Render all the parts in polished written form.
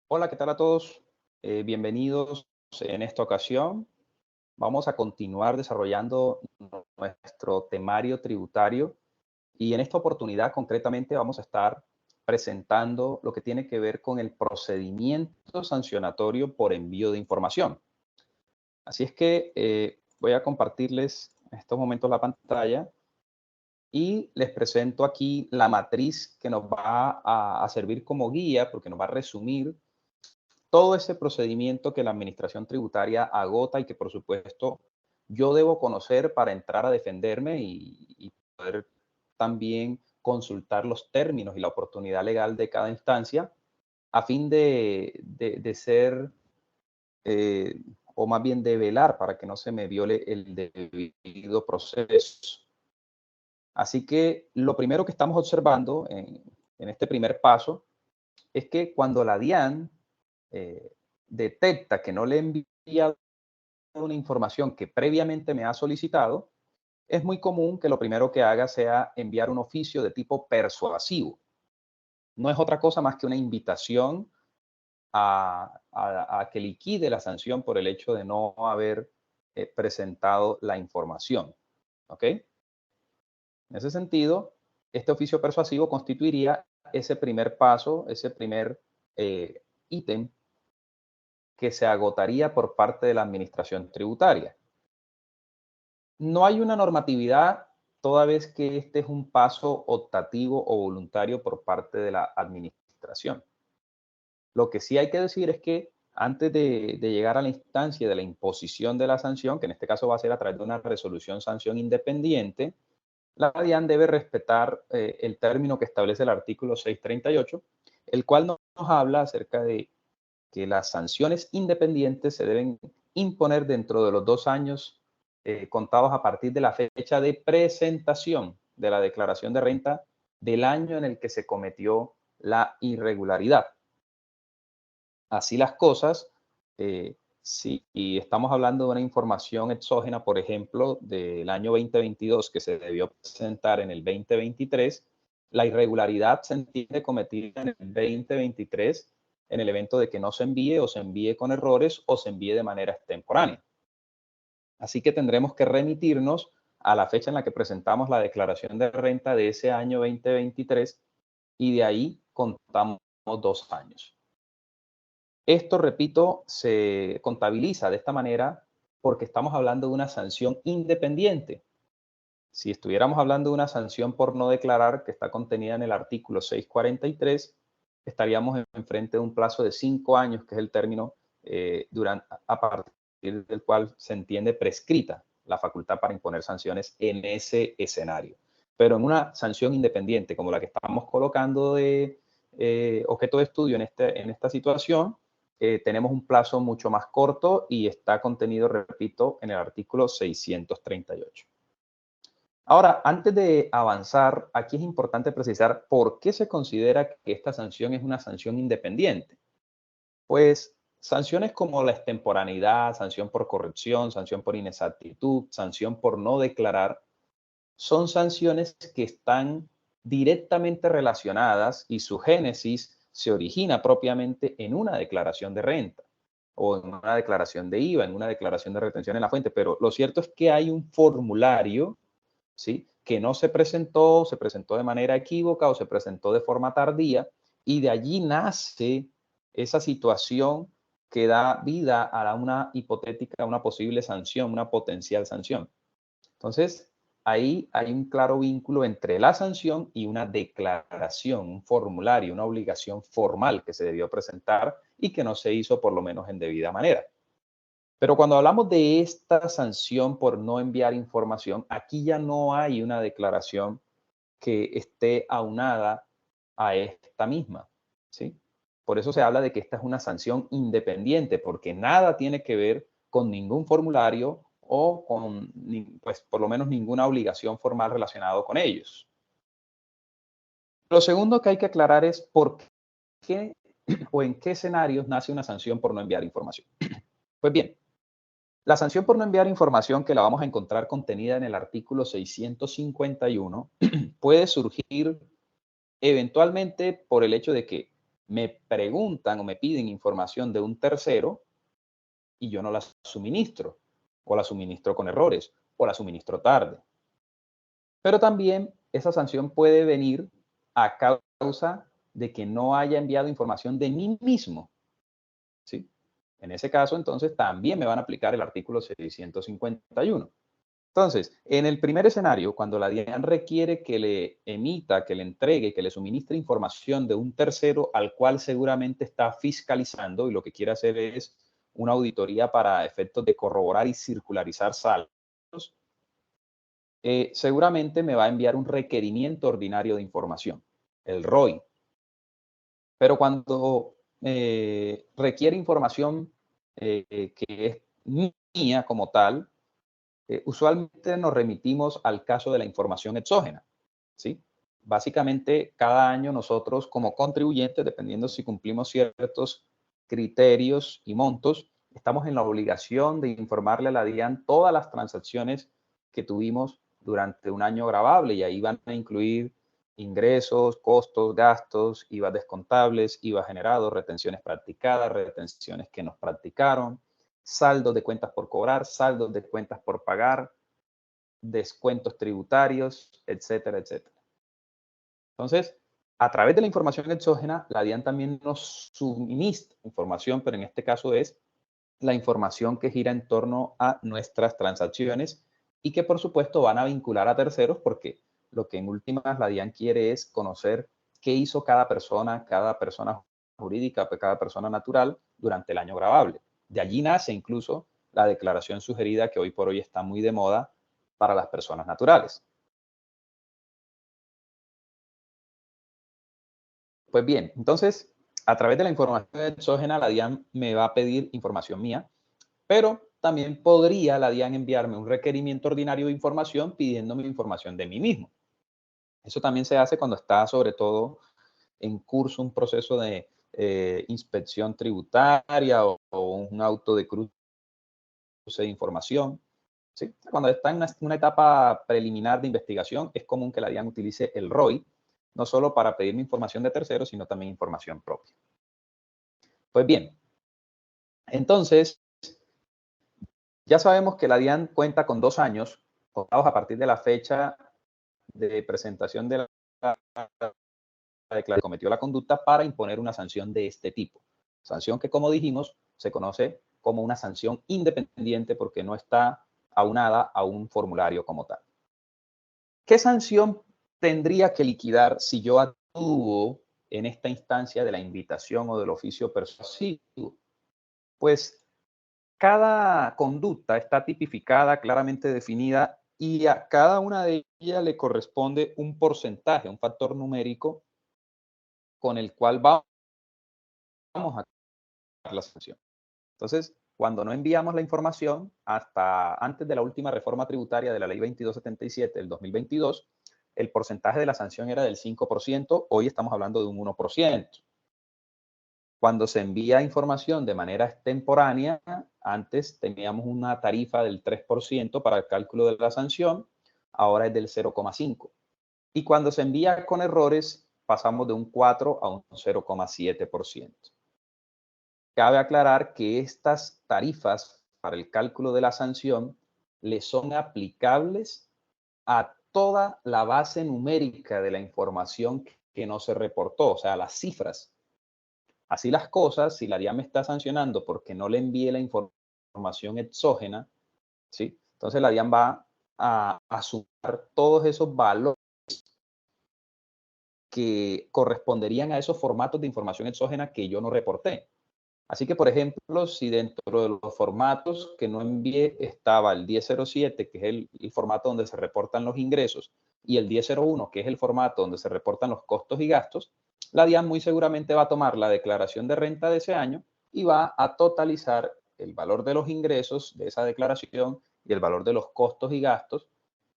Hola, ¿qué tal a todos? Bienvenidos en esta ocasión. Vamos a continuar desarrollando nuestro temario tributario y en esta oportunidad concretamente vamos a estar presentando lo que tiene que ver con el procedimiento sancionatorio por envío de información. Así es que voy a compartirles en estos momentos la pantalla y les presento aquí la matriz que nos va a servir como guía porque nos va a resumir todo ese procedimiento que la administración tributaria agota y que, por supuesto, yo debo conocer para entrar a defenderme y poder también consultar los términos y la oportunidad legal de cada instancia a fin de ser, eh, o más bien de velar para que no se me viole el debido proceso. Así que lo primero que estamos observando en este primer paso es que cuando la DIAN eh, detecta que no le he enviado una información que previamente me ha solicitado, es muy común que lo primero que haga sea enviar un oficio de tipo persuasivo. No es otra cosa más que una invitación a que liquide la sanción por el hecho de no haber presentado la información. ¿Ok? En ese sentido, este oficio persuasivo constituiría ese primer paso, ese primer ítem que se agotaría por parte de la administración tributaria. No hay una normatividad toda vez que este es un paso optativo o voluntario por parte de la administración. Lo que sí hay que decir es que antes de llegar a la instancia de la imposición de la sanción, que en este caso va a ser a través de una resolución sanción independiente, la DIAN debe respetar el término que establece el artículo 638, el cual nos habla acerca de que las sanciones independientes se deben imponer dentro de los 2 años contados a partir de la fecha de presentación de la declaración de renta del año en el que se cometió la irregularidad. Así las cosas, si estamos hablando de una información exógena, por ejemplo, del año 2022 que se debió presentar en el 2023, la irregularidad se entiende cometida en el 2023 en el evento de que no se envíe o se envíe con errores o se envíe de manera extemporánea. Así que tendremos que remitirnos a la fecha en la que presentamos la declaración de renta de ese año 2023 y de ahí contamos 2 años. Esto, repito, se contabiliza de esta manera porque estamos hablando de una sanción independiente. Si estuviéramos hablando de una sanción por no declarar que está contenida en el artículo 643, estaríamos enfrente de un plazo de 5 años, que es el término a partir del cual se entiende prescrita la facultad para imponer sanciones en ese escenario. Pero en una sanción independiente como la que estamos colocando de objeto de estudio en esta situación, tenemos un plazo mucho más corto y está contenido, repito, en el artículo 638. Ahora, antes de avanzar, aquí es importante precisar por qué se considera que esta sanción es una sanción independiente. Pues sanciones como la extemporaneidad, sanción por corrección, sanción por inexactitud, sanción por no declarar, son sanciones que están directamente relacionadas y su génesis se origina propiamente en una declaración de renta o en una declaración de IVA, en una declaración de retención en la fuente. Pero lo cierto es que hay un formulario, ¿sí?, que no se presentó de manera equívoca o se presentó de forma tardía y de allí nace esa situación que da vida a una hipotética, una posible sanción, una potencial sanción. Entonces, ahí hay un claro vínculo entre la sanción y una declaración, un formulario, una obligación formal que se debió presentar y que no se hizo por lo menos en debida manera. Pero cuando hablamos de esta sanción por no enviar información, aquí ya no hay una declaración que esté aunada a esta misma, ¿sí? Por eso se habla de que esta es una sanción independiente, porque nada tiene que ver con ningún formulario o con, pues, por lo menos ninguna obligación formal relacionada con ellos. Lo segundo que hay que aclarar es por qué o en qué escenarios nace una sanción por no enviar información. Pues bien, la sanción por no enviar información, que la vamos a encontrar contenida en el artículo 651, puede surgir eventualmente por el hecho de que me preguntan o me piden información de un tercero y yo no la suministro, o la suministro con errores, o la suministro tarde. Pero también esa sanción puede venir a causa de que no haya enviado información de mí mismo, ¿sí? En ese caso, entonces, también me van a aplicar el artículo 651. Entonces, en el primer escenario, cuando la DIAN requiere que le emita, que le entregue, que le suministre información de un tercero al cual seguramente está fiscalizando y lo que quiere hacer es una auditoría para efectos de corroborar y circularizar saldos, seguramente me va a enviar un requerimiento ordinario de información, el ROI. Pero cuando requiere información que es mía como tal, usualmente nos remitimos al caso de la información exógena, ¿sí? Básicamente, cada año nosotros como contribuyentes, dependiendo si cumplimos ciertos criterios y montos, estamos en la obligación de informarle a la DIAN todas las transacciones que tuvimos durante un año gravable, y ahí van a incluir ingresos, costos, gastos, IVA descontables, IVA generados, retenciones practicadas, retenciones que nos practicaron, saldos de cuentas por cobrar, saldos de cuentas por pagar, descuentos tributarios, etcétera, etcétera. Entonces, a través de la información exógena, la DIAN también nos suministra información, pero en este caso es la información que gira en torno a nuestras transacciones y que por supuesto van a vincular a terceros, porque lo que en últimas la DIAN quiere es conocer qué hizo cada persona jurídica, cada persona natural durante el año gravable. De allí nace incluso la declaración sugerida que hoy por hoy está muy de moda para las personas naturales. Pues bien, entonces, a través de la información exógena, la DIAN me va a pedir información mía, pero también podría la DIAN enviarme un requerimiento ordinario de información pidiéndome información de mí mismo. Eso también se hace cuando está sobre todo en curso un proceso de inspección tributaria o un auto de cruce de información. ¿Sí? Cuando está en una etapa preliminar de investigación, es común que la DIAN utilice el ROI, no solo para pedirme información de terceros, sino también información propia. Pues bien, entonces, ya sabemos que la DIAN cuenta con 2 años, contados a partir de la fecha de presentación de la declaración que cometió la conducta, para imponer una sanción de este tipo. Sanción que, como dijimos, se conoce como una sanción independiente porque no está aunada a un formulario como tal. ¿Qué sanción tendría que liquidar si yo actúo en esta instancia de la invitación o del oficio persuasivo? Pues cada conducta está tipificada, claramente definida, y a cada una de ellas le corresponde un porcentaje, un factor numérico con el cual vamos a dar la sanción. Entonces, cuando no enviamos la información, hasta antes de la última reforma tributaria de la ley 2277 del 2022, el porcentaje de la sanción era del 5%, hoy estamos hablando de un 1%. Cuando se envía información de manera extemporánea, antes teníamos una tarifa del 3% para el cálculo de la sanción, ahora es del 0,5%. Y cuando se envía con errores, pasamos de un 4 a un 0,7%. Cabe aclarar que estas tarifas para el cálculo de la sanción le son aplicables a toda la base numérica de la información que no se reportó, o sea, las cifras. Así las cosas, si la DIAN me está sancionando porque no le envíe la información exógena, ¿sí? Entonces la DIAN va a sumar todos esos valores que corresponderían a esos formatos de información exógena que yo no reporté. Así que, por ejemplo, si dentro de los formatos que no envié estaba el 1007, que es el formato donde se reportan los ingresos, y el 1001, que es el formato donde se reportan los costos y gastos, la DIAN muy seguramente va a tomar la declaración de renta de ese año y va a totalizar el valor de los ingresos de esa declaración y el valor de los costos y gastos,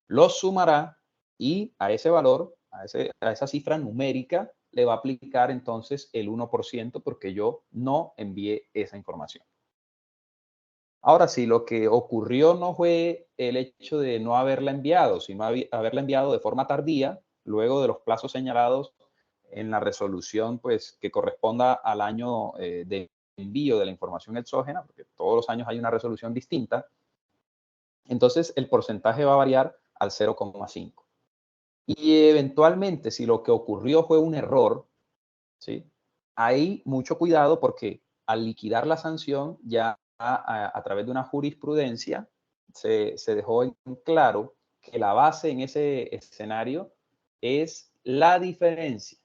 los sumará y a ese valor, a esa cifra numérica, le va a aplicar entonces el 1% porque yo no envié esa información. Ahora, si lo que ocurrió no fue el hecho de no haberla enviado, sino haberla enviado de forma tardía, luego de los plazos señalados en la resolución pues, que corresponda al año de envío de la información exógena, porque todos los años hay una resolución distinta, entonces el porcentaje va a variar al 0,5. Y eventualmente, si lo que ocurrió fue un error, ¿sí? Hay mucho cuidado porque al liquidar la sanción, ya a través de una jurisprudencia, se dejó en claro que la base en ese escenario es la diferencia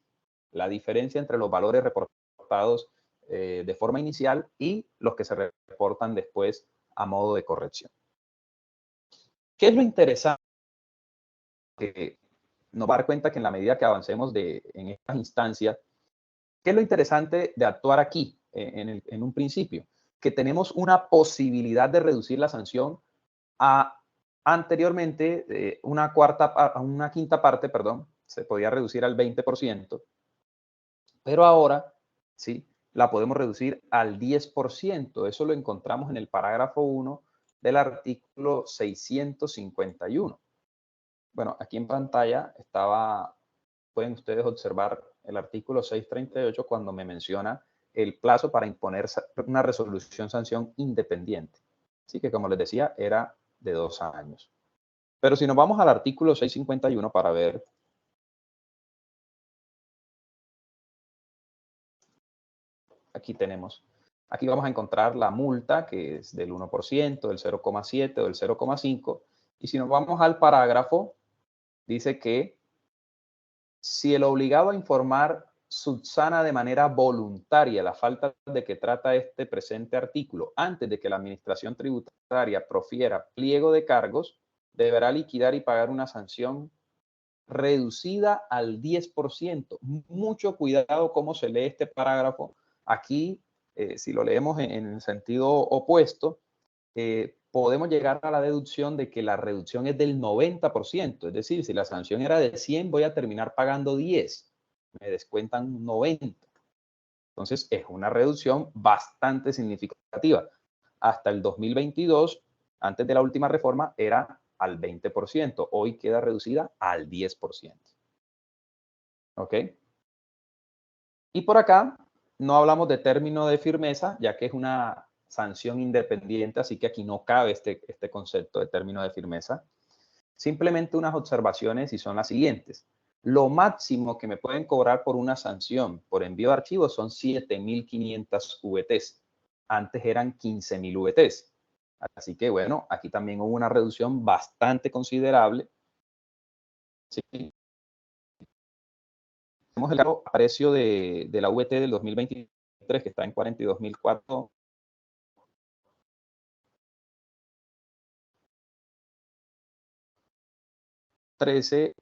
entre los valores reportados de forma inicial y los que se reportan después a modo de corrección. ¿Qué es lo interesante? Que nos va a dar cuenta que en la medida que avancemos en estas instancias, ¿qué es lo interesante de actuar aquí en un principio? Que tenemos una posibilidad de reducir la sanción a anteriormente una quinta parte, perdón, se podía reducir al 20%, pero ahora, ¿sí? La podemos reducir al 10%. Eso lo encontramos en el parágrafo 1 del artículo 651. Bueno, aquí en pantalla pueden ustedes observar el artículo 638 cuando me menciona el plazo para imponer una resolución sanción independiente. Así que, como les decía, era de 2 años. Pero si nos vamos al artículo 651 para ver, aquí vamos a encontrar la multa, que es del 1%, del 0,7 o del 0,5. Y si nos vamos al parágrafo, dice que si el obligado a informar subsana de manera voluntaria la falta de que trata este presente artículo antes de que la Administración Tributaria profiera pliego de cargos, deberá liquidar y pagar una sanción reducida al 10%. Mucho cuidado cómo se lee este parágrafo. Aquí, si lo leemos en el sentido opuesto, podemos llegar a la deducción de que la reducción es del 90%. Es decir, si la sanción era de 100, voy a terminar pagando 10. Me descuentan 90. Entonces, es una reducción bastante significativa. Hasta el 2022, antes de la última reforma, era al 20%. Hoy queda reducida al 10%. ¿Ok? Y por acá no hablamos de término de firmeza, ya que es una sanción independiente, así que aquí no cabe este concepto de término de firmeza. Simplemente unas observaciones y son las siguientes. Lo máximo que me pueden cobrar por una sanción por envío de archivos son 7.500 VTs. Antes eran 15.000 VTs. Así que bueno, aquí también hubo una reducción bastante considerable. ¿Sí? Tenemos el precio de la VT del 2023 que está en 42.004. 13%.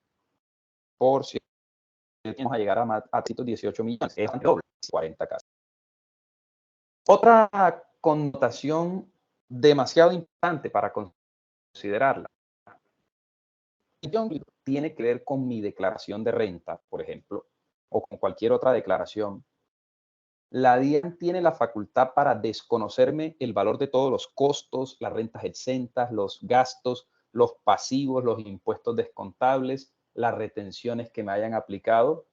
Vamos a llegar a 18 millones. Es doble, 40 casos. Otra connotación demasiado importante para considerarla tiene que ver con mi declaración de renta, por ejemplo, o con cualquier otra declaración. La DIAN tiene la facultad para desconocerme el valor de todos los costos, las rentas exentas, los gastos, los pasivos, los impuestos descontables, las retenciones que me hayan aplicado,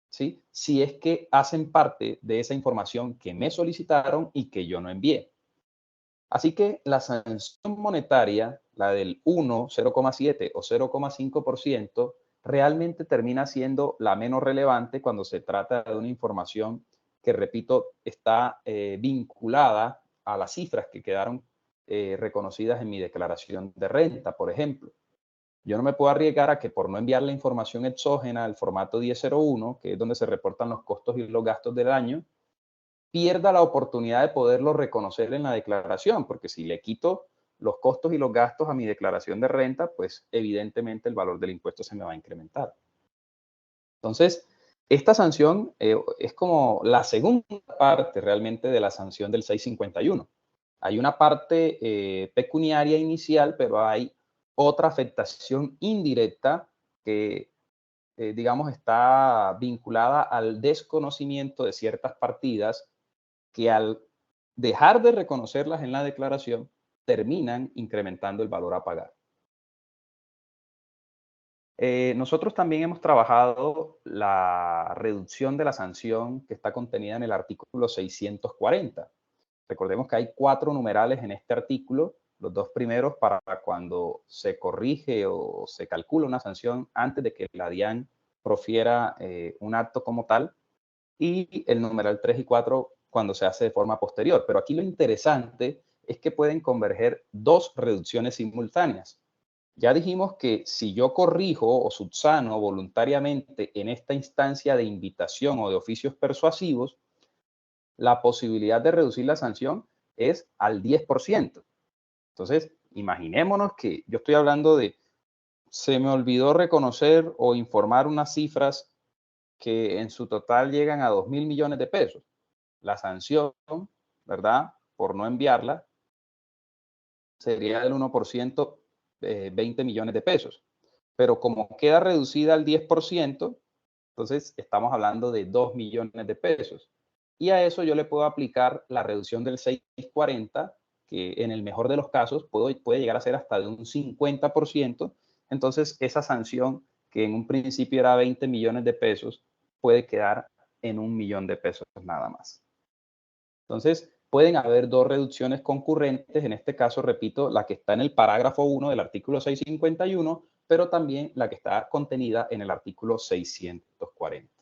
¿sí? Si es que hacen parte de esa información que me solicitaron y que yo no envié. Así que la sanción monetaria, la del 1, 0,7 o 0,5%, realmente termina siendo la menos relevante cuando se trata de una información que, repito, está vinculada a las cifras que quedaron reconocidas en mi declaración de renta, por ejemplo. Yo no me puedo arriesgar a que por no enviar la información exógena al formato 1001, que es donde se reportan los costos y los gastos del año, pierda la oportunidad de poderlo reconocer en la declaración, porque si le quito los costos y los gastos a mi declaración de renta, pues evidentemente el valor del impuesto se me va a incrementar. Entonces, esta sanción es como la segunda parte realmente de la sanción del 651. Hay una parte pecuniaria inicial, pero hay otra afectación indirecta que, digamos, está vinculada al desconocimiento de ciertas partidas que al dejar de reconocerlas en la declaración, terminan incrementando el valor a pagar. Nosotros también hemos trabajado la reducción de la sanción que está contenida en el artículo 640. Recordemos que hay 4 numerales en este artículo, los 2 primeros para cuando se corrige o se calcula una sanción antes de que la DIAN profiera un acto como tal, y el numeral 3 y 4 cuando se hace de forma posterior. Pero aquí lo interesante es que pueden converger 2 reducciones simultáneas. Ya dijimos que si yo corrijo o subsano voluntariamente en esta instancia de invitación o de oficios persuasivos, la posibilidad de reducir la sanción es al 10%. Entonces, imaginémonos que yo estoy hablando de, se me olvidó reconocer o informar unas cifras que en su total llegan a 2.000 millones de pesos. La sanción, ¿verdad? Por no enviarla, sería del 1%, 20 millones de pesos. Pero como queda reducida al 10%, entonces estamos hablando de 2 millones de pesos. Y a eso yo le puedo aplicar la reducción del 640, que en el mejor de los casos puede llegar a ser hasta de un 50%. Entonces esa sanción, que en un principio era 20 millones de pesos, puede quedar en 1 millón de pesos nada más. Entonces, pueden haber 2 reducciones concurrentes, en este caso, repito, la que está en el parágrafo 1 del artículo 651, pero también la que está contenida en el artículo 640.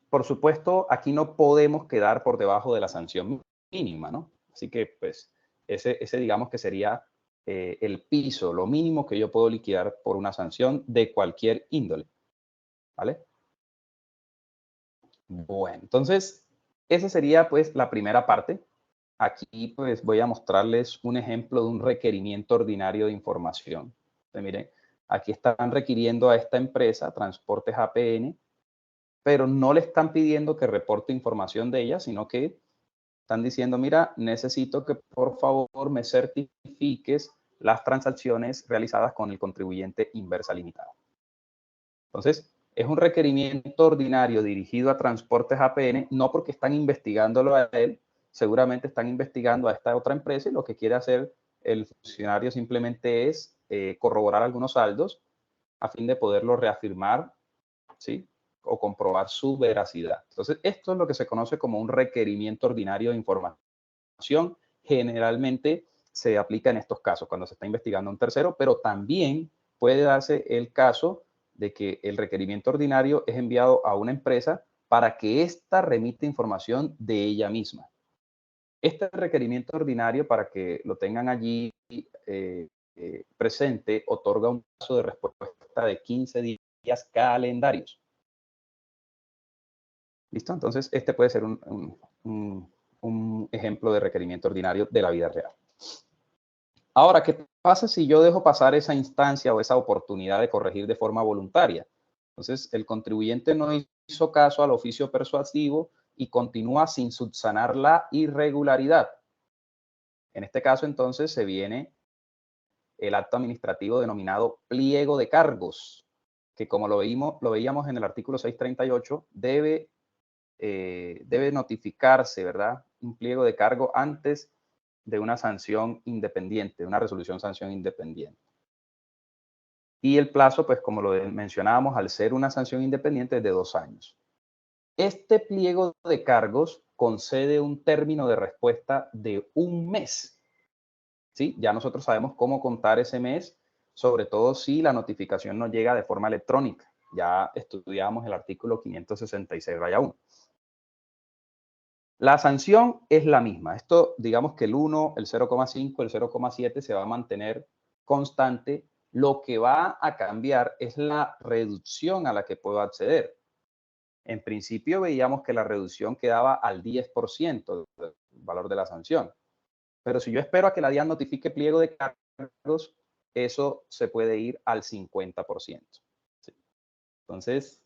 Por supuesto, aquí no podemos quedar por debajo de la sanción mínima, ¿no? Así que, pues, ese digamos que sería el piso, lo mínimo que yo puedo liquidar por una sanción de cualquier índole, ¿vale? Bueno, entonces, esa sería pues la primera parte. Aquí pues voy a mostrarles un ejemplo de un requerimiento ordinario de información. Entonces, miren, aquí están requiriendo a esta empresa, Transportes APN, pero no le están pidiendo que reporte información de ella, sino que están diciendo, mira, necesito que por favor me certifiques las transacciones realizadas con el contribuyente Inversa Limitada. Entonces, es un requerimiento ordinario dirigido a Transportes APN, no porque están investigándolo a él, seguramente están investigando a esta otra empresa y lo que quiere hacer el funcionario simplemente es corroborar algunos saldos a fin de poderlo reafirmar, ¿sí? O comprobar su veracidad. Entonces, esto es lo que se conoce como un requerimiento ordinario de información. Generalmente se aplica en estos casos, cuando se está investigando a un tercero, pero también puede darse el caso de que el requerimiento ordinario es enviado a una empresa para que ésta remita información de ella misma. Este requerimiento ordinario, para que lo tengan allí presente, otorga un plazo de respuesta de 15 días calendarios. ¿Listo? Entonces, este puede ser un ejemplo de requerimiento ordinario de la vida real. Ahora, ¿qué pasa si yo dejo pasar esa instancia o esa oportunidad de corregir de forma voluntaria? Entonces, el contribuyente no hizo caso al oficio persuasivo y continúa sin subsanar la irregularidad. En este caso, entonces, se viene el acto administrativo denominado pliego de cargos, que como lo veíamos en el artículo 638, debe notificarse, ¿verdad? Un pliego de cargo antes de una sanción independiente, una resolución sanción independiente. Y el plazo, pues como lo mencionábamos, al ser una sanción independiente es de 2 años. Este pliego de cargos concede un término de respuesta de 1 mes. ¿Sí? Ya nosotros sabemos cómo contar ese mes, sobre todo si la notificación nos llega de forma electrónica. Ya estudiamos el artículo 566-1. La sanción es la misma. Esto, digamos que el 1, el 0,5, el 0,7 se va a mantener constante. Lo que va a cambiar es la reducción a la que puedo acceder. En principio veíamos que la reducción quedaba al 10% del valor de la sanción. Pero si yo espero a que la DIAN notifique pliego de cargos, eso se puede ir al 50%. ¿Sí? Entonces,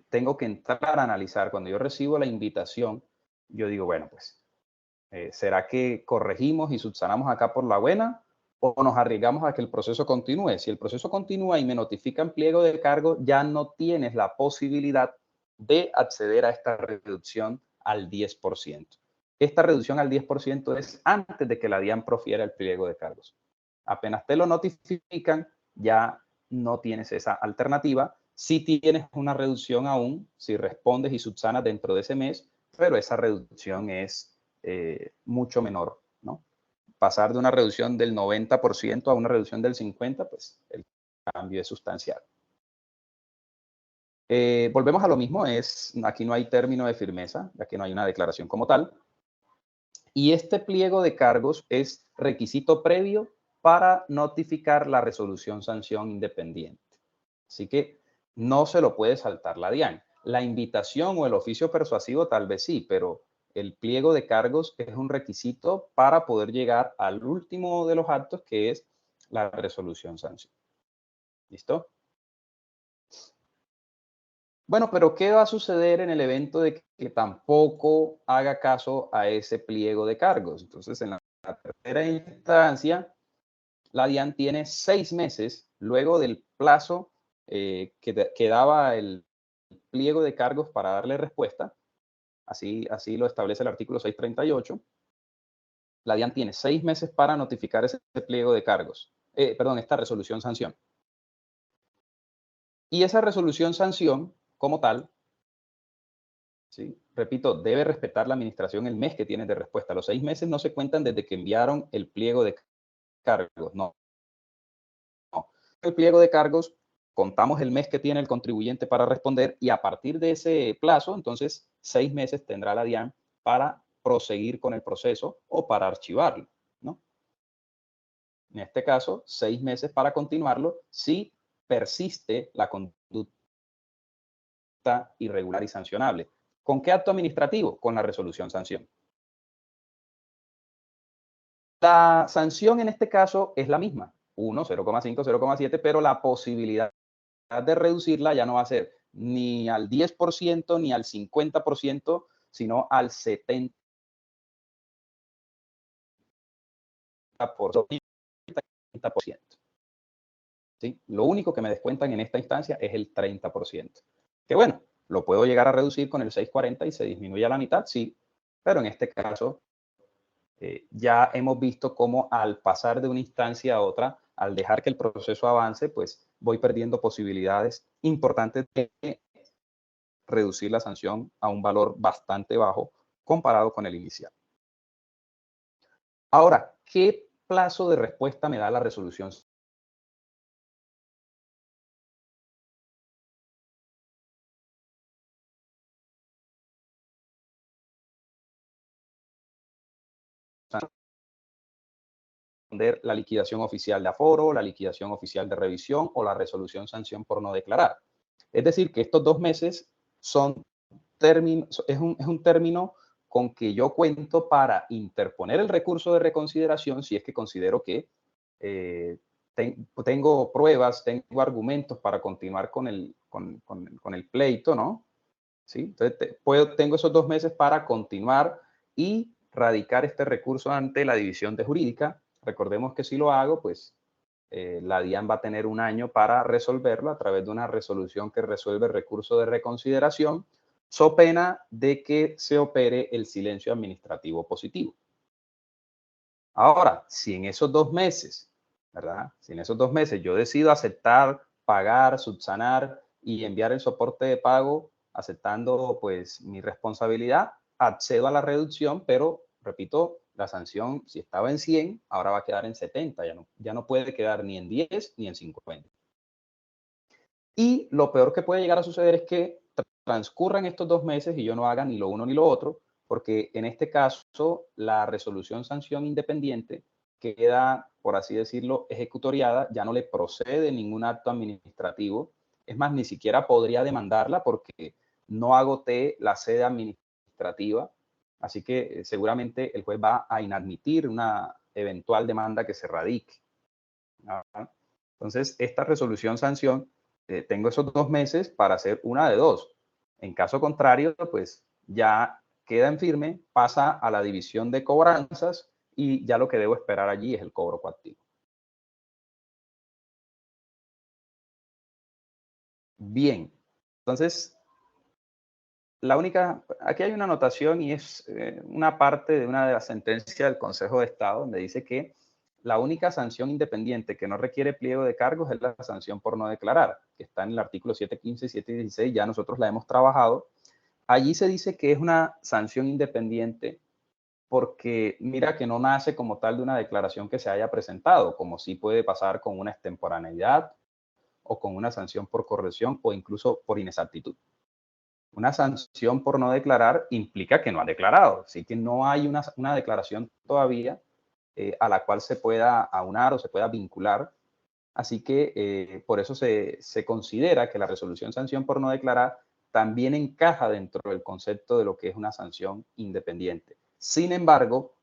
tengo que entrar a analizar. Cuando yo recibo la invitación, yo digo, bueno, pues, ¿será que corregimos y subsanamos acá por la buena o nos arriesgamos a que el proceso continúe? Si el proceso continúa y me notifican pliego de cargo, ya no tienes la posibilidad de acceder a esta reducción al 10%. Esta reducción al 10% es antes de que la DIAN profiera el pliego de cargos. Apenas te lo notifican, ya no tienes esa alternativa. Sí tienes una reducción aún si respondes y subsanas dentro de ese mes, pero esa reducción es mucho menor, ¿no? Pasar de una reducción del 90% a una reducción del 50%, pues el cambio es sustancial. Volvemos a lo mismo, aquí no hay término de firmeza, aquí no hay una declaración como tal. Y este pliego de cargos es requisito previo para notificar la resolución sanción independiente. Así que no se lo puede saltar la DIAN. La invitación o el oficio persuasivo tal vez sí, pero el pliego de cargos es un requisito para poder llegar al último de los actos, que es la resolución sanción. ¿Listo? Bueno, pero ¿qué va a suceder en el evento de que tampoco haga caso a ese pliego de cargos? Entonces, en la tercera instancia, la DIAN tiene 6 meses luego del plazo que daba el pliego de cargos para darle respuesta. Así lo establece el artículo 638. La DIAN tiene 6 meses para notificar ese pliego de cargos. Esta resolución sanción. Y esa resolución sanción, como tal, ¿sí? Repito, debe respetar la administración el mes que tienes de respuesta. Los 6 meses no se cuentan desde que enviaron el pliego de cargos, no. El pliego de cargos, contamos el mes que tiene el contribuyente para responder y a partir de ese plazo, entonces 6 meses tendrá la DIAN para proseguir con el proceso o para archivarlo, ¿no? En este caso, 6 meses para continuarlo si persiste la conducta irregular y sancionable. ¿Con qué acto administrativo? Con la resolución sanción. La sanción en este caso es la misma, 1, 0,5, 0,7, pero la posibilidad de reducirla ya no va a ser ni al 10% ni al 50%, sino al 70%. ¿Sí? Lo único que me descuentan en esta instancia es el 30%. Que bueno, lo puedo llegar a reducir con el 640 y se disminuye a la mitad, sí, pero en este caso ya hemos visto cómo al pasar de una instancia a otra, al dejar que el proceso avance, pues voy perdiendo posibilidades importantes de reducir la sanción a un valor bastante bajo comparado con el inicial. Ahora, ¿qué plazo de respuesta me da la resolución la liquidación oficial de aforo, la liquidación oficial de revisión o la resolución sanción por no declarar? Es decir, que estos 2 meses son es un término con que yo cuento para interponer el recurso de reconsideración si es que considero que tengo pruebas, tengo argumentos para continuar con el pleito, ¿no? ¿Sí? Entonces, tengo esos 2 meses para continuar y radicar este recurso ante la división de jurídica. Recordemos que si lo hago, pues la DIAN va a tener un año para resolverlo a través de una resolución que resuelve el recurso de reconsideración, so pena de que se opere el silencio administrativo positivo. Ahora, si en esos 2 meses, ¿verdad? Si en esos 2 meses yo decido aceptar, pagar, subsanar y enviar el soporte de pago aceptando pues mi responsabilidad, accedo a la reducción, pero repito, la sanción si estaba en 100, ahora va a quedar en 70, ya no puede quedar ni en 10 ni en 50. Y lo peor que puede llegar a suceder es que transcurran estos 2 meses y yo no haga ni lo uno ni lo otro, porque en este caso la resolución sanción independiente queda, por así decirlo, ejecutoriada, ya no le procede ningún acto administrativo. Es más, ni siquiera podría demandarla porque no agoté la sede administrativa. Así que seguramente el juez va a inadmitir una eventual demanda que se radique. ¿Ah? Entonces, esta resolución sanción, tengo esos 2 meses para hacer una de dos. En caso contrario, pues ya queda en firme, pasa a la división de cobranzas y ya lo que debo esperar allí es el cobro coactivo. Bien, entonces, aquí hay una anotación y es una parte de una de las sentencias del Consejo de Estado donde dice que la única sanción independiente que no requiere pliego de cargos es la sanción por no declarar, que está en el artículo 715 y 716, ya nosotros la hemos trabajado. Allí se dice que es una sanción independiente porque mira que no nace como tal de una declaración que se haya presentado, como sí puede pasar con una extemporaneidad o con una sanción por corrección o incluso por inexactitud. Una sanción por no declarar implica que no ha declarado, así que no hay una declaración todavía a la cual se pueda aunar o se pueda vincular. Así que por eso se considera que la resolución sanción por no declarar también encaja dentro del concepto de lo que es una sanción independiente. Sin embargo,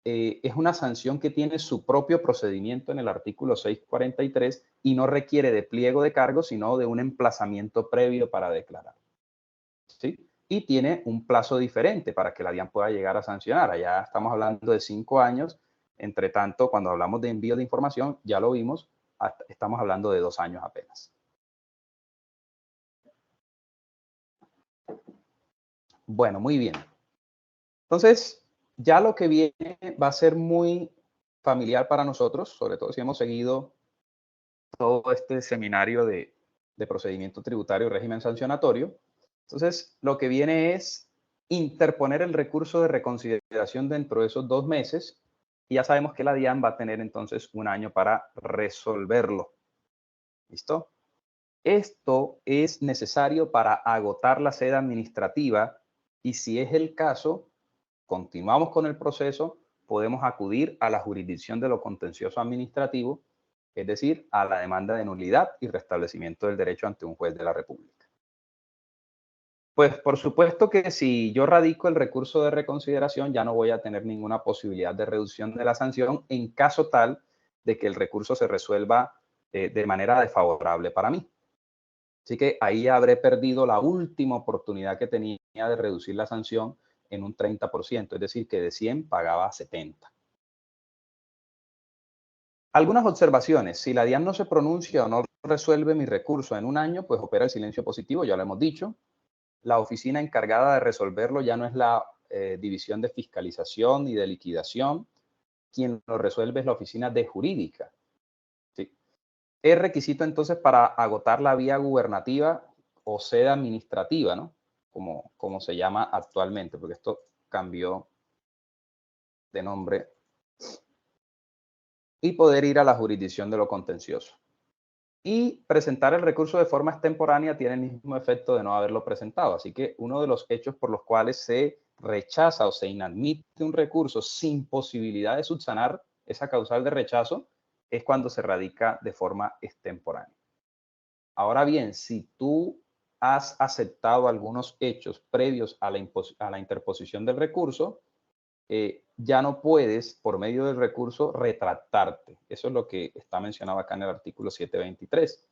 es una sanción que tiene su propio procedimiento en el artículo 643 y no requiere de pliego de cargos, sino de un emplazamiento previo para declarar. ¿Sí? Y tiene un plazo diferente para que la DIAN pueda llegar a sancionar. Allá estamos hablando de 5 años. Entre tanto, cuando hablamos de envío de información, ya lo vimos, estamos hablando de 2 años apenas. Bueno, muy bien. Entonces, ya lo que viene va a ser muy familiar para nosotros, sobre todo si hemos seguido todo este seminario de procedimiento tributario y régimen sancionatorio. Entonces, lo que viene es interponer el recurso de reconsideración dentro de esos 2 meses y ya sabemos que la DIAN va a tener entonces 1 año para resolverlo. ¿Listo? Esto es necesario para agotar la sede administrativa y si es el caso, continuamos con el proceso, podemos acudir a la jurisdicción de lo contencioso administrativo, es decir, a la demanda de nulidad y restablecimiento del derecho ante un juez de la República. Pues por supuesto que si yo radico el recurso de reconsideración, ya no voy a tener ninguna posibilidad de reducción de la sanción en caso tal de que el recurso se resuelva de manera desfavorable para mí. Así que ahí habré perdido la última oportunidad que tenía de reducir la sanción en un 30%, es decir, que de 100 pagaba 70. Algunas observaciones. Si la DIAN no se pronuncia o no resuelve mi recurso en 1 año, pues opera el silencio positivo, ya lo hemos dicho. La oficina encargada de resolverlo ya no es la división de fiscalización y de liquidación. Quien lo resuelve es la oficina de jurídica. ¿Sí? Es requisito entonces para agotar la vía gubernativa o sede administrativa, ¿no? Como se llama actualmente, porque esto cambió de nombre, y poder ir a la jurisdicción de lo contencioso. Y presentar el recurso de forma extemporánea tiene el mismo efecto de no haberlo presentado. Así que uno de los hechos por los cuales se rechaza o se inadmite un recurso sin posibilidad de subsanar esa causal de rechazo es cuando se radica de forma extemporánea. Ahora bien, si tú has aceptado algunos hechos previos a la interposición del recurso, ya no puedes, por medio del recurso, retractarte. Eso es lo que está mencionado acá en el artículo 723.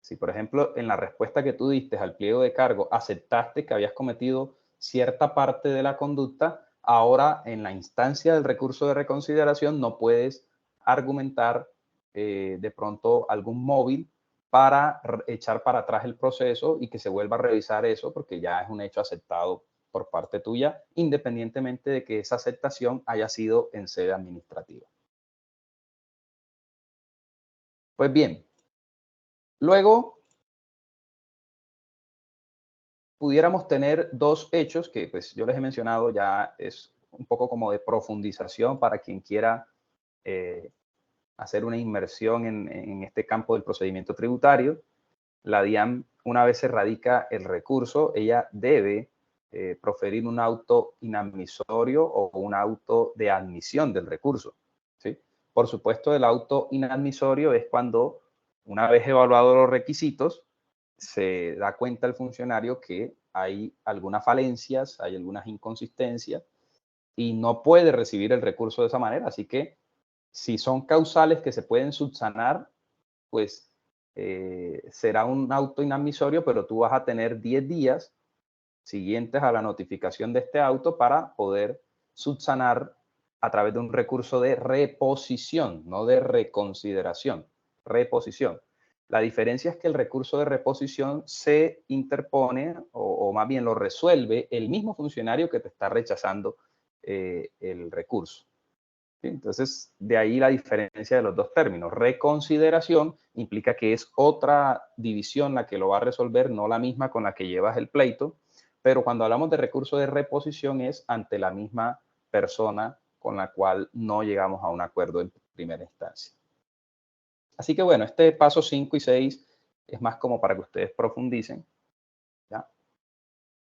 Si, por ejemplo, en la respuesta que tú diste al pliego de cargo aceptaste que habías cometido cierta parte de la conducta, ahora en la instancia del recurso de reconsideración no puedes argumentar de pronto algún móvil para echar para atrás el proceso y que se vuelva a revisar eso porque ya es un hecho aceptado por parte tuya, independientemente de que esa aceptación haya sido en sede administrativa. Pues bien, luego pudiéramos tener 2 hechos que pues yo les he mencionado, ya es un poco como de profundización para quien quiera hacer una inmersión en este campo del procedimiento tributario. La DIAN, una vez se radica el recurso, ella debe proferir un auto inadmisorio o un auto de admisión del recurso. ¿Sí? Por supuesto, el auto inadmisorio es cuando, una vez evaluados los requisitos, se da cuenta el funcionario que hay algunas falencias, hay algunas inconsistencias y no puede recibir el recurso de esa manera. Así que si son causales que se pueden subsanar, pues será un auto inadmisorio, pero tú vas a tener 10 días siguientes a la notificación de este auto para poder subsanar a través de un recurso de reposición, no de reconsideración, reposición. La diferencia es que el recurso de reposición se interpone o más bien lo resuelve el mismo funcionario que te está rechazando el recurso. ¿Sí? Entonces, de ahí la diferencia de los dos términos. Reconsideración implica que es otra división la que lo va a resolver, no la misma con la que llevas el pleito, pero cuando hablamos de recurso de reposición es ante la misma persona con la cual no llegamos a un acuerdo en primera instancia. Así que bueno, este paso 5 y 6 es más como para que ustedes profundicen, ¿ya?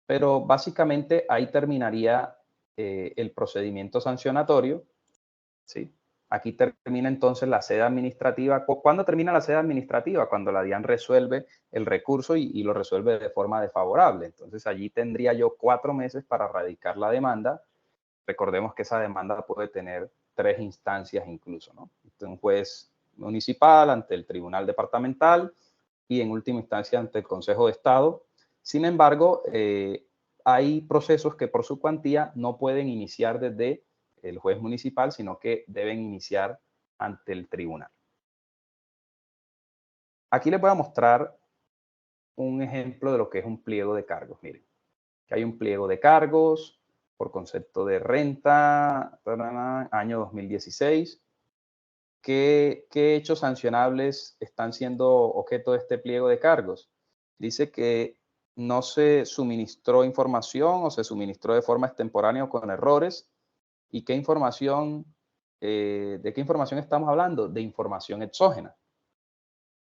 Pero básicamente ahí terminaría el procedimiento sancionatorio, ¿sí? Aquí termina entonces la sede administrativa. ¿Cuándo termina la sede administrativa? Cuando la DIAN resuelve el recurso y lo resuelve de forma desfavorable. Entonces allí tendría yo 4 meses para radicar la demanda. Recordemos que esa demanda puede tener 3 instancias incluso, ¿no? Un juez municipal, ante el tribunal departamental y en última instancia ante el Consejo de Estado. Sin embargo, hay procesos que por su cuantía no pueden iniciar desde el juez municipal, sino que deben iniciar ante el tribunal. Aquí les voy a mostrar un ejemplo de lo que es un pliego de cargos. Miren, que hay un pliego de cargos por concepto de renta, año 2016. ¿Qué hechos sancionables están siendo objeto de este pliego de cargos? Dice que no se suministró información o se suministró de forma extemporánea o con errores. ¿Y qué información, de qué información estamos hablando? De información exógena.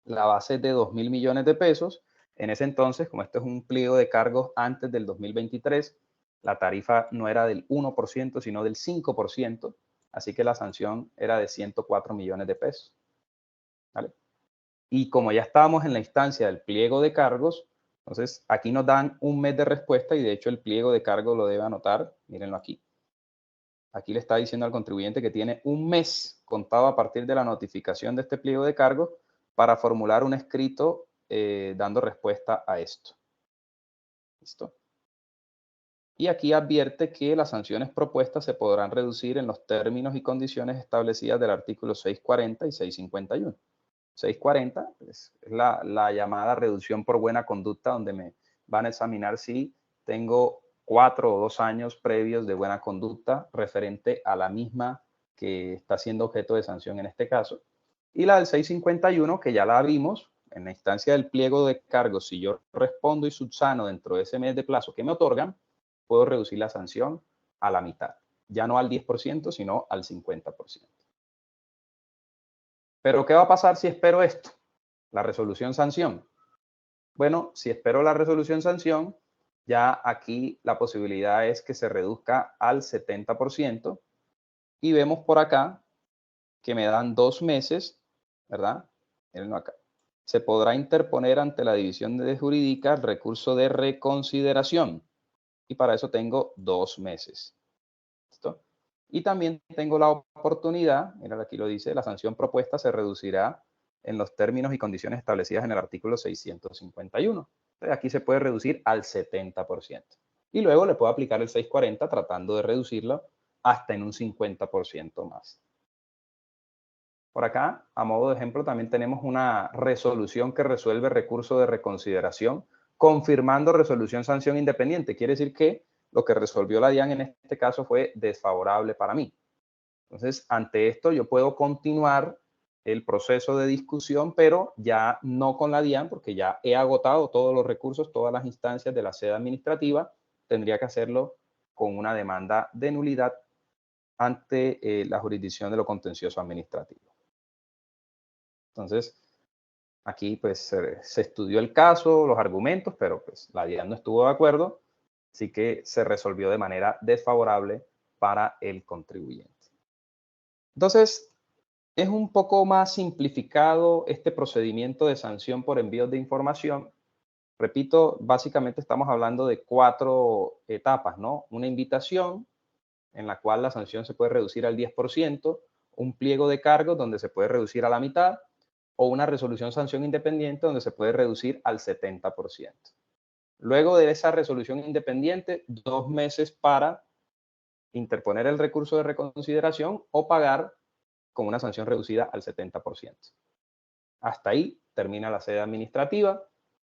La base es de 2.000 millones de pesos. En ese entonces, como esto es un pliego de cargos antes del 2023, la tarifa no era del 1%, sino del 5%. Así que la sanción era de 104 millones de pesos. ¿Vale? Y como ya estábamos en la instancia del pliego de cargos, entonces aquí nos dan un mes de respuesta y de hecho el pliego de cargos lo debe anotar. Mírenlo aquí. Aquí le está diciendo al contribuyente que tiene un mes contado a partir de la notificación de este pliego de cargos para formular un escrito dando respuesta a esto. ¿Listo? Y aquí advierte que las sanciones propuestas se podrán reducir en los términos y condiciones establecidas del artículo 640 y 651. 640 es la llamada reducción por buena conducta, donde me van a examinar si tengo 4 o 2 años previos de buena conducta referente a la misma que está siendo objeto de sanción en este caso. Y la del 651, que ya la vimos, en la instancia del pliego de cargos, si yo respondo y subsano dentro de ese mes de plazo que me otorgan, puedo reducir la sanción a la mitad. Ya no al 10%, sino al 50%. Pero ¿qué va a pasar si espero esto? La resolución sanción. Bueno, si espero la resolución sanción, ya aquí la posibilidad es que se reduzca al 70% y vemos por acá que me dan 2 meses, ¿verdad? Mírenlo acá. Se podrá interponer ante la división de jurídica el recurso de reconsideración y para eso tengo 2 meses. ¿Listo? Y también tengo la oportunidad, mira aquí lo dice, la sanción propuesta se reducirá en los términos y condiciones establecidas en el artículo 651. Entonces, aquí se puede reducir al 70%. Y luego le puedo aplicar el 640 tratando de reducirlo hasta en un 50% más. Por acá, a modo de ejemplo, también tenemos una resolución que resuelve recurso de reconsideración, confirmando resolución sanción independiente. Quiere decir que lo que resolvió la DIAN en este caso fue desfavorable para mí. Entonces, ante esto yo puedo continuar el proceso de discusión, pero ya no con la DIAN, porque ya he agotado todos los recursos, todas las instancias de la sede administrativa. Tendría que hacerlo con una demanda de nulidad ante la jurisdicción de lo contencioso administrativo. Entonces, aquí pues se estudió el caso, los argumentos, pero pues la DIAN no estuvo de acuerdo, así que se resolvió de manera desfavorable para el contribuyente. Entonces, es un poco más simplificado este procedimiento de sanción por envíos de información. Repito, básicamente estamos hablando de 4 etapas, ¿no? Una invitación en la cual la sanción se puede reducir al 10%, un pliego de cargos donde se puede reducir a la mitad, o una resolución sanción independiente donde se puede reducir al 70%. Luego de esa resolución independiente, 2 meses para interponer el recurso de reconsideración o pagar con una sanción reducida al 70%. Hasta ahí termina la sede administrativa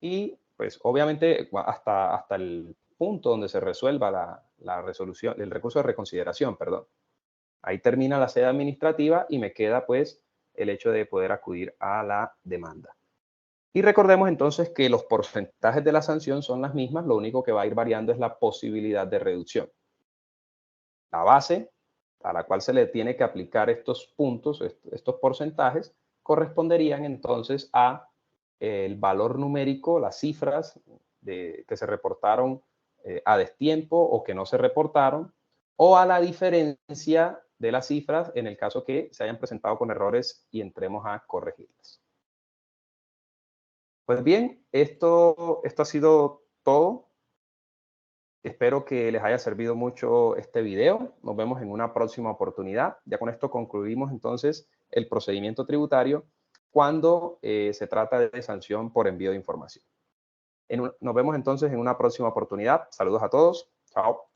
y pues obviamente hasta el punto donde se resuelva la resolución, el recurso de reconsideración, perdón. Ahí termina la sede administrativa y me queda pues el hecho de poder acudir a la demanda. Y recordemos entonces que los porcentajes de la sanción son las mismas, lo único que va a ir variando es la posibilidad de reducción. La base a la cual se le tiene que aplicar estos puntos, estos porcentajes, corresponderían entonces a el valor numérico, las cifras que se reportaron a destiempo o que no se reportaron, o a la diferencia de las cifras en el caso que se hayan presentado con errores y entremos a corregirlas. Pues bien, esto ha sido todo. Espero que les haya servido mucho este video. Nos vemos en una próxima oportunidad. Ya con esto concluimos entonces el procedimiento tributario cuando se trata de sanción por envío de información. Nos vemos entonces en una próxima oportunidad. Saludos a todos. Chao.